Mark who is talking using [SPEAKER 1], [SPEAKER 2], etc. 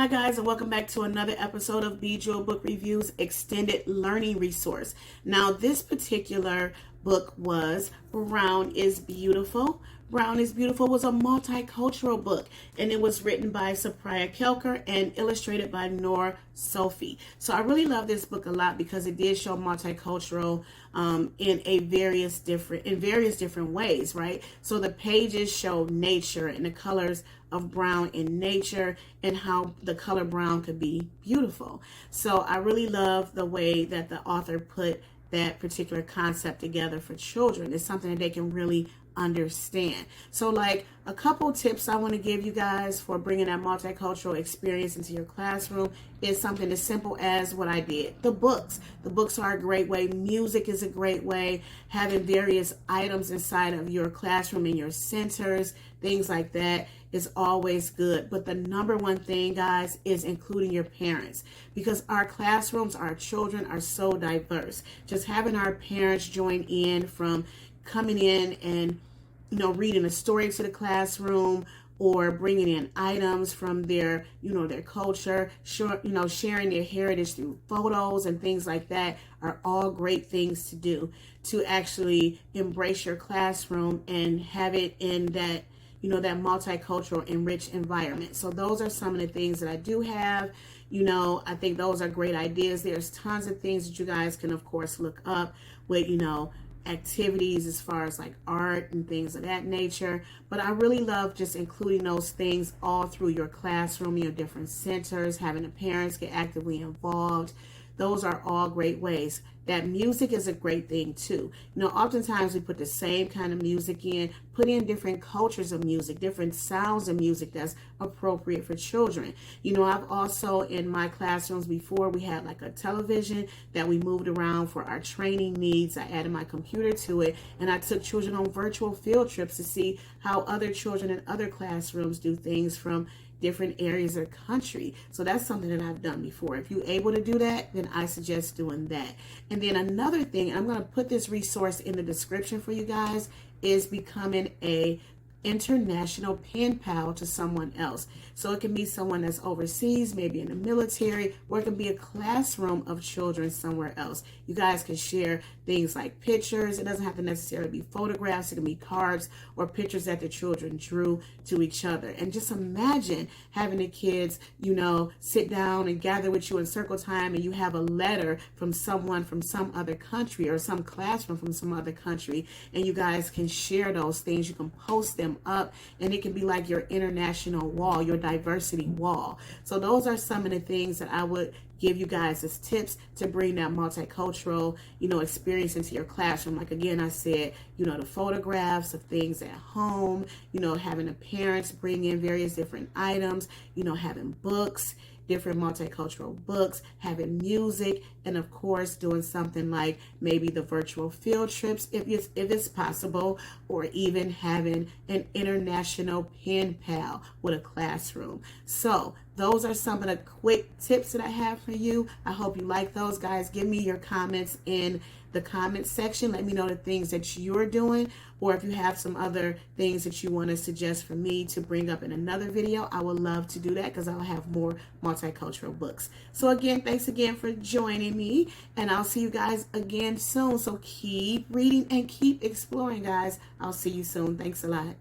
[SPEAKER 1] Hi guys, and welcome back to another episode of Bejeweled Book Reviews Extended Learning Resource. Now this particular book was Brown is Beautiful. Brown is Beautiful was a multicultural book, and it was written by Supriya Kelkar and illustrated by Noor, Sofi. So I really love this book a lot because it did show multicultural in various different ways, right? So the pages show nature and the colors of brown in nature and how the color brown could be beautiful. So I really love the way that the author put that particular concept together for children. It's something that they can really understand. So like a couple tips I want to give you guys for bringing that multicultural experience into your classroom is something as simple as what I did. The books are a great way. Music is a great way. Having various items inside of your classroom in your centers, things like that is always good. But the number one thing, guys, is including your parents, because our classrooms, our children are so diverse. Just having our parents join in, from coming in and reading a story to the classroom, or bringing in items from their their culture, sharing their heritage through photos and things like that, are all great things to do to actually embrace your classroom and have it in that that multicultural enriched environment. So those are some of the things that I do have. I think those are great ideas. There's tons of things that you guys can of course look up with activities as far as like art and things of that nature. But I really love just including those things all through your classroom, your different centers, having the parents get actively involved. Those are all great ways. That music is a great thing too. Oftentimes we put the same kind of music in, put in different cultures of music, different sounds of music that's appropriate for children. I've also, in my classrooms before, we had like a television that we moved around for our training needs. I added my computer to it, and I took children on virtual field trips to see how other children in other classrooms do things from different areas of the country. So that's something that I've done before. If you're able to do that, then I suggest doing that. And then another thing, I'm going to put this resource in the description for you guys, is becoming a international pen pal to someone else. So it can be someone that's overseas, maybe in the military, or it can be a classroom of children somewhere else. You guys can share things like pictures. It doesn't have to necessarily be photographs. It can be cards or pictures that the children drew to each other. And just imagine having the kids, sit down and gather with you in circle time, and you have a letter from someone from some other country, or some classroom from some other country, and you guys can share those things. You can post them up, and it can be like your international wall, your diversity wall. So those are some of the things that I would give you guys as tips to bring that multicultural experience into your classroom. Like again, I said, the photographs of things at home, having the parents bring in various different items, having books, different multicultural books, having music, and of course doing something like maybe the virtual field trips if it's possible, or even having an international pen pal with a classroom. So those are some of the quick tips that I have for you. I hope you like those, guys. Give me your comments in the comment section. Let me know the things that you're doing, or if you have some other things that you want to suggest for me to bring up in another video. I would love to do that, because I'll have more multicultural books. So again, thanks again for joining me, and I'll see you guys again soon. So keep reading and keep exploring, guys. I'll see you soon. Thanks a lot.